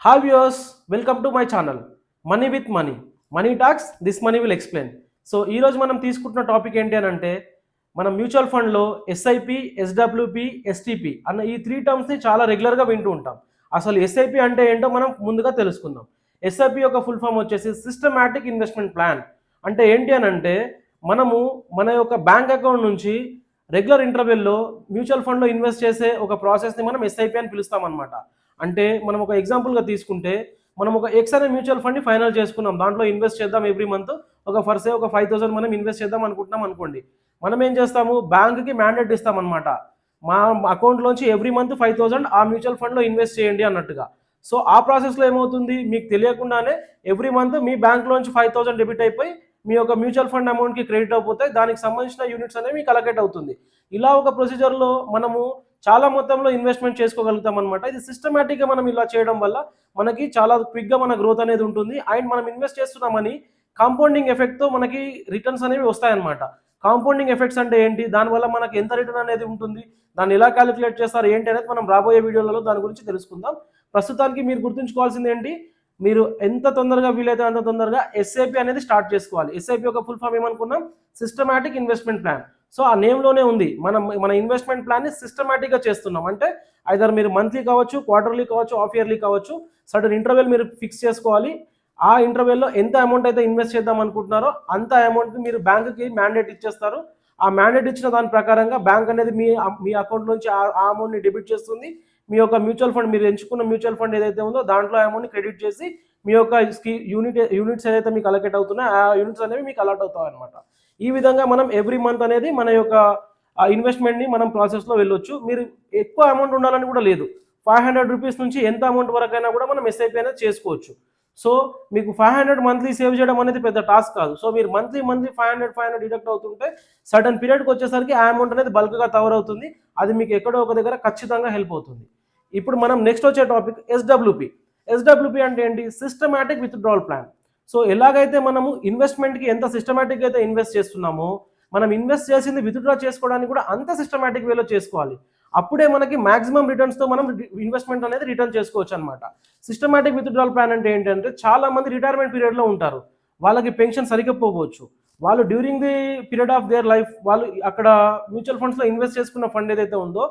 Hi viewers, welcome to my channel money with money. Money talks, this money will explain. So ఈరోజు మనం తీసుకుంటున్న topic ఏంటి అని అంటే, మనం మ్యూచువల్ ఫండ్లో ఎస్ఐపి, ఎస్డబ్ల్యూపి, ఎస్టిపి అన్న ఈ త్రీ టర్మ్స్ని చాలా రెగ్యులర్గా వింటూ ఉంటాం. అసలు ఎస్ఐపి అంటే ఏంటో మనం ముందుగా తెలుసుకుందాం. ఎస్ఐపి యొక్క ఫుల్ ఫామ్ వచ్చేసి సిస్టమాటిక్ ఇన్వెస్ట్మెంట్ ప్లాన్. అంటే ఏంటి అని అంటే, మనము మన యొక్క బ్యాంక్ అకౌంట్ నుంచి రెగ్యులర్ ఇంటర్వెల్లో మ్యూచువల్ ఫండ్లో ఇన్వెస్ట్ చేసే ఒక ప్రాసెస్ని మనం ఎస్ఐపి అని పిలుస్తాం అనమాట. అంటే మనం ఒక ఎగ్జాంపుల్గా తీసుకుంటే, మనం ఒక ఎక్స్ అనే మ్యూచువల్ ఫండ్ని ఫైనల్ చేసుకున్నాం, దాంట్లో ఇన్వెస్ట్ చేద్దాం ఎవ్రీ మంత్ ఒక 5,000 మనం ఇన్వెస్ట్ చేద్దాం అనుకుంటున్నాం అనుకోండి. మనం ఏం చేస్తాము, బ్యాంక్కి మ్యాండేట్ ఇస్తామన్నమాట, మా అకౌంట్లోంచి ఎవ్రీ మంత్ 5,000 ఆ మ్యూచువల్ ఫండ్లో ఇన్వెస్ట్ చేయండి అన్నట్టుగా. సో ఆ ప్రాసెస్లో ఏమవుతుంది, మీకు తెలియకుండానే ఎవ్రీ మంత్ మీ బ్యాంక్లోంచి 5,000 డెబిట్ అయిపోయి మీ యొక్క మ్యూచువల్ ఫండ్ అమౌంట్కి క్రెడిట్ అయిపోతాయి, దానికి సంబంధించిన యూనిట్స్ అనేవి మీకు అలొకేట్ అవుతుంది. ఇలా ఒక ప్రొసీజర్లో మనము చాలా మొత్తంలో ఇన్వెస్ట్మెంట్ చేసుకోగలుగుతాం అనమాట. ఇది సిస్టమేటిక్గా మనం ఇలా చేయడం వల్ల మనకి చాలా క్విక్గా మన గ్రోత్ అనేది ఉంటుంది. అండ్ మనం ఇన్వెస్ట్ చేస్తున్నామని కాంపౌండింగ్ ఎఫెక్ట్తో మనకి రిటర్న్స్ అనేవి వస్తాయన్నమాట. కాంపౌండింగ్ ఎఫెక్ట్స్ అంటే ఏంటి, దానివల్ల మనకి ఎంత రిటర్న్ అనేది ఉంటుంది, దాన్ని ఎలా క్యాలిక్యులేట్ చేస్తారు ఏంటి అనేది మనం రాబోయే వీడియోలలో దాని గురించి తెలుసుకుందాం. ప్రస్తుతానికి మీరు గుర్తుంచుకోవాల్సింది ఏంటి, మీరు ఎంత తొందరగా వీలైతే అంత తొందరగా ఎస్ఐపి అనేది స్టార్ట్ చేసుకోవాలి. ఎస్ఐపి యొక్క ఫుల్ ఫామ్ ఏమనుకున్నాం, సిస్టమాటిక్ ఇన్వెస్ట్మెంట్ ప్లాన్. సో ఆ నేమ్లోనే ఉంది, మన ఇన్వెస్ట్మెంట్ ప్లాన్ని సిస్టమాటిక్గా చేస్తున్నాం. అంటే ఐదర్ మీరు మంత్లీ కావచ్చు, క్వార్టర్లీ కావచ్చు, హాఫ్ ఇయర్లీ కావచ్చు, సర్టన్ ఇంటర్వెల్ మీరు ఫిక్స్ చేసుకోవాలి. ఆ ఇంటర్వెల్లో ఎంత అమౌంట్ అయితే ఇన్వెస్ట్ చేద్దాం అనుకుంటున్నారో అంత అమౌంట్ని మీరు బ్యాంకుకి మ్యాండేట్ ఇచ్చేస్తారు. ఆ మ్యాండేట్ ఇచ్చిన దాని ప్రకారంగా బ్యాంక్ అనేది మీ అకౌంట్ నుంచి ఆ అమౌంట్ని డెబిట్ చేస్తుంది. మీ యొక్క మ్యూచువల్ ఫండ్, మీరు ఎంచుకున్న మ్యూచువల్ ఫండ్ ఏదైతే ఉందో దాంట్లో అమౌంట్ని క్రెడిట్ చేసి మీ యొక్క యూనిట్స్ ఏదైతే మీకు అలొకేట్ అవుతున్నాయో ఆ యూనిట్స్ అనేవి మీకు అలాట్ అవుతాయి అనమాట. ఈ విధంగా మనం ఎవ్రీ మంత్ అనేది మన యొక్క ఇన్వెస్ట్మెంట్ని మనం ప్రాసెస్లో వెళ్ళొచ్చు. మీరు ఎక్కువ అమౌంట్ ఉండాలని కూడా లేదు, 500 రూపీస్ నుంచి ఎంత అమౌంట్ వరకైనా కూడా మనం ఎస్ఐపి అనేది చేసుకోవచ్చు. సో మీకు 500 మంత్లీ సేవ్ చేయడం అనేది పెద్ద టాస్క్ కాదు. సో మీరు మంత్లీ 500 డిడక్ట్ అవుతుంటే సడన్ పీరియడ్కి వచ్చేసరికి ఆ అమౌంట్ అనేది బల్క్గా కవర్ అవుతుంది. అది మీకు ఎక్కడో ఒక దగ్గర ఖచ్చితంగా హెల్ప్ అవుతుంది. ఇప్పుడు మనం నెక్స్ట్ వచ్చే టాపిక్ ఎస్డబ్ల్యూపి. ఎస్డబ్ల్యూపి అంటే ఏంటి, సిస్టమాటిక్ విత్డ్రావల్ ప్లాన్. సో ఎలాగైతే మనము ఇన్వెస్ట్మెంట్కి ఎంత సిస్టమాటిక్గా అయితే ఇన్వెస్ట్ చేస్తున్నామో, మనం ఇన్వెస్ట్ చేసింది విత్డ్రా చేసుకోవడానికి కూడా అంత సిస్టమాటిక్ వేలో చేసుకోవాలి. అప్పుడే మనకి మాక్సిమం రిటర్న్స్తో మనం ఇన్వెస్ట్మెంట్ అనేది రిటర్న్ చేసుకోవచ్చు అనమాట. సిస్టమాటిక్ విత్డ్రావల్ ప్లాన్ అంటే ఏంటంటే, చాలా మంది రిటైర్మెంట్ పీరియడ్లో ఉంటారు, వాళ్ళకి పెన్షన్ సరిగ్గిపోవచ్చు. వాళ్ళు during the period of their life వాళ్ళు అక్కడ మ్యూచువల్ ఫండ్స్లో ఇన్వెస్ట్ చేసుకున్న ఫండ్ ఏదైతే ఉందో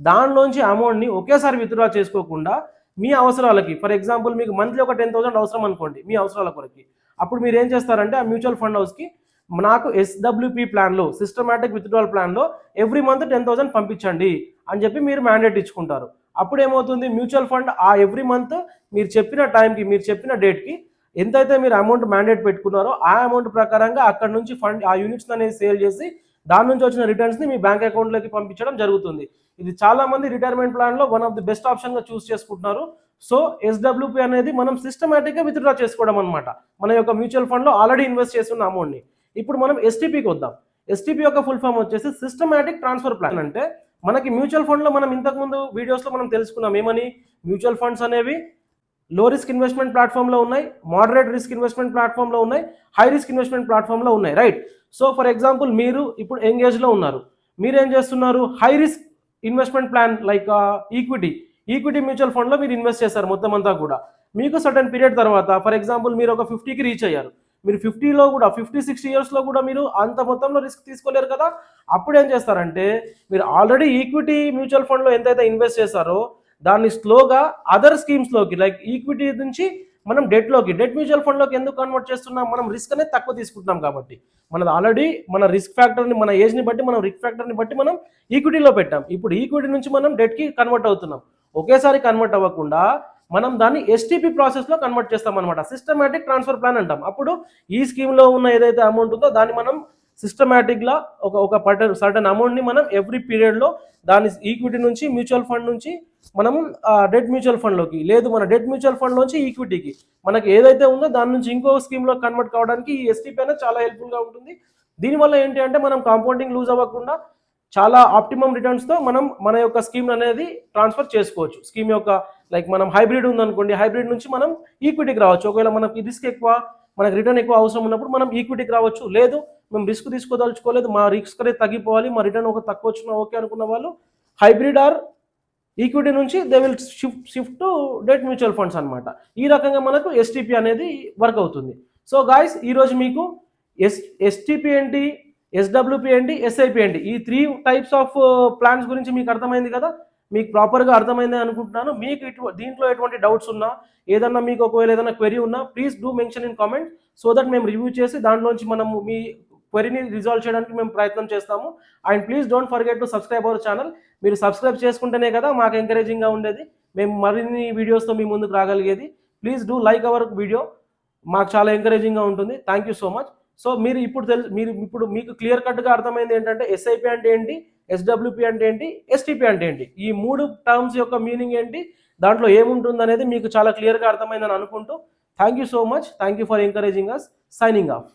దానిలోంచి అమౌంట్ని ఒకేసారి విత్డ్రా చేసుకోకుండా మీ అవసరాలకి, ఫర్ ఎగ్జాంపుల్ మీకు మంత్లీ ఒక 10,000 అవసరం అనుకోండి మీ అవసరాల కొరకి, అప్పుడు మీరు ఏం చేస్తారంటే ఆ మ్యూచువల్ ఫండ్ హౌస్కి నాకు ఎస్డబ్ల్యూపి ప్లాన్లో, సిస్టమాటిక్ విత్డ్రావల్ ప్లాన్లో ఎవ్రీ మంత్ 10,000 పంపించండి అని చెప్పి మీరు మ్యాండేట్ ఇచ్చుకుంటారు. అప్పుడు ఏమవుతుంది, మ్యూచువల్ ఫండ్ ఆ ఎవ్రీ మంత్ మీరు చెప్పిన టైంకి, మీరు చెప్పిన డేట్కి ఎంతైతే మీరు అమౌంట్ మ్యాండేట్ పెట్టుకున్నారో ఆ అమౌంట్ ప్రకారంగా అక్కడ నుంచి ఫండ్ ఆ యూనిట్స్ అనేది సేల్ చేసి దాని నుంచి వచ్చిన రిటర్న్స్ని మీ బ్యాంక్ అకౌంట్లోకి పంపించడం జరుగుతుంది. ఇది చాలా మంది రిటైర్మెంట్ ప్లాన్లో వన్ ఆఫ్ ది బెస్ట్ ఆప్షన్గా చూస్ చేసుకుంటున్నారు. సో ఎస్డబ్ల్యూపి అనేది మనం సిస్టమాటిక్గా విత్డ్రా చేసుకోవడం అనమాట, మన యొక్క మ్యూచువల్ ఫండ్లో ఆల్రెడీ ఇన్వెస్ట్ చేస్తున్న అమౌంట్ని. ఇప్పుడు మనం ఎస్టీపీకి వద్దాం. ఎస్టీపీ యొక్క ఫుల్ ఫామ్ వచ్చేసి సిస్టమాటిక్ ట్రాన్స్ఫర్ ప్లాన్. అంటే మనకి మ్యూచువల్ ఫండ్లో మనం ఇంతకుముందు వీడియోస్లో మనం తెలుసుకున్నాం ఏమని, మ్యూచువల్ ఫండ్స్ అనేవి లో రిస్క్ ఇన్వెస్ట్మెంట్ ప్లాట్ఫామ్లో ఉన్నాయి, మోడరేట్ రిస్క్ ఇన్వెస్ట్మెంట్ ప్లాట్ఫామ్లో ఉన్నాయి, హై రిస్క్ ఇన్వెస్ట్మెంట్ ప్లాట్ఫామ్లో ఉన్నాయి, రైట్. సో ఫర్ ఎగ్జాంపుల్ మీరు ఇప్పుడు ఎంగేజ్లో ఉన్నారు, మీరు ఏం చేస్తున్నారు, high risk investment plan like equity mutual ఫండ్లో మీరు ఇన్వెస్ట్ చేస్తారు మొత్తం అంతా కూడా. మీకు సర్టన్ పీరియడ్ తర్వాత, ఫర్ ఎగ్జాంపుల్ మీరు ఒక 50కి రీచ్ అయ్యారు, మీరు 50లో కూడా 50-60 ఇయర్స్లో కూడా మీరు అంత మొత్తంలో రిస్క్ తీసుకోలేరు కదా. అప్పుడు ఏం చేస్తారంటే, మీరు ఆల్రెడీ ఈక్విటీ మ్యూచువల్ ఫండ్లో ఎంతైతే ఇన్వెస్ట్ చేస్తారో దాన్ని స్లోగా అదర్ స్కీమ్స్లోకి, లైక్ ఈక్విటీ నుంచి మనం డెట్ మ్యూచువల్ ఫండ్లోకి ఎందుకు కన్వర్ట్ చేస్తున్నాం, మనం రిస్క్ అనేది తక్కువ తీసుకుంటున్నాం కాబట్టి. మనది ఆల్రెడీ మన రిస్క్ ఫ్యాక్టర్ని, మన ఏజ్ని బట్టి, మనం రిస్క్ ఫ్యాక్టర్ని బట్టి మనం ఈక్విటీలో పెట్టాం. ఇప్పుడు ఈక్విటీ నుంచి మనం డెట్కి కన్వర్ట్ అవుతున్నాం. ఒకేసారి కన్వర్ట్ అవ్వకుండా మనం దాన్ని ఎస్టీపీ ప్రాసెస్లో కన్వర్ట్ చేస్తాం అనమాట, సిస్టమాటిక్ ట్రాన్స్ఫర్ ప్లాన్ అంటాం. అప్పుడు ఈ స్కీమ్లో ఉన్న ఏదైతే అమౌంట్ ఉందో దాన్ని మనం సిస్టమాటిక్గా ఒక సర్టన్ అమౌంట్ని మనం ఎవ్రీ పీరియడ్లో దాని ఈక్విటీ నుంచి మ్యూచువల్ ఫండ్ నుంచి మనం డెట్ మ్యూచువల్ ఫండ్లోకి, లేదు మన డెట్ మ్యూచువల్ ఫండ్లోంచి ఈక్విటీకి, మనకి ఏదైతే ఉందో దాని నుంచి ఇంకో స్కీమ్లో కన్వర్ట్ కావడానికి ఈ ఎస్టీపీ అనేది చాలా హెల్ప్ఫుల్గా ఉంటుంది. దీనివల్ల ఏంటి అంటే, మనం కాంపౌండింగ్ లూజ్ అవ్వకుండా చాలా ఆప్టిమమ్ రిటర్న్స్తో మనం మన యొక్క స్కీమ్ అనేది ట్రాన్స్ఫర్ చేసుకోవచ్చు. స్కీమ్ యొక్క లైక్ మనం హైబ్రిడ్ ఉందనుకోండి, హైబ్రిడ్ నుంచి మనం ఈక్విటీకి రావచ్చు. ఒకవేళ మనకి రిస్క్ ఎక్కువ, మనకి రిటర్న్ ఎక్కువ అవసరం ఉన్నప్పుడు మనం ఈక్విటీకి రావచ్చు. లేదు మేము రిస్క్ తీసుకోదలుచుకోలేదు, మా రిస్క్ అనేది తగ్గిపోవాలి, మా రిటర్న్ ఒక తక్కువ వచ్చినా ఓకే అనుకున్న వాళ్ళు హైబ్రిడ్ ఆర్ ఈక్విటీ నుంచి they will shift to debt mutual funds అనమాట. ఈ రకంగా మనకు ఎస్టీపీ అనేది వర్క్ అవుతుంది. సో గాయస్, ఈరోజు మీకు ఎస్టీపీ ఏంటి, ఎస్డబ్ల్యూపీ ఏంటి, ఎస్ఐపి ఏంటి, ఈ 3 టైప్స్ ఆఫ్ ప్లాన్స్ గురించి మీకు అర్థమైంది కదా. మీకు ప్రాపర్గా అర్థమైంది అనుకుంటున్నాను. మీకు దీంట్లో ఎటువంటి డౌట్స్ ఉన్నా, ఏదన్నా మీకు ఒకవేళ ఏదైనా క్వెరీ ఉన్నా, please do mention in comment, so that మేము రివ్యూ చేసి దాంట్లోంచి మనము మీ క్వెరీని రిజాల్వ్ చేయడానికి మేము ప్రయత్నం చేస్తాము. And please don't forget to subscribe our channel. మీరు సబ్స్క్రైబ్ చేసుకుంటేనే కదా మాకు ఎంకరేజింగ్గా ఉండేది, మేము మరిన్ని వీడియోస్తో మీ ముందుకు రాగలిగేది. Please do like our video, మాకు చాలా ఎంకరేజింగ్గా ఉంటుంది. Thank you so much. So మీరు ఇప్పుడు మీకు క్లియర్ కట్గా అర్థమైంది ఏంటంటే ఎస్ఐపి అంటే ఏంటి, ఎస్డబ్ల్యూపి అంటే ఏంటి, ఎస్టీపీ అంటే ఏంటి, ఈ 3 టర్మ్స్ యొక్క మీనింగ్ ఏంటి, దాంట్లో ఏముంటుంది అనేది మీకు చాలా క్లియర్గా అర్థమైందని అనుకుంటూ thank you so much. Thank you for encouraging us. Signing of.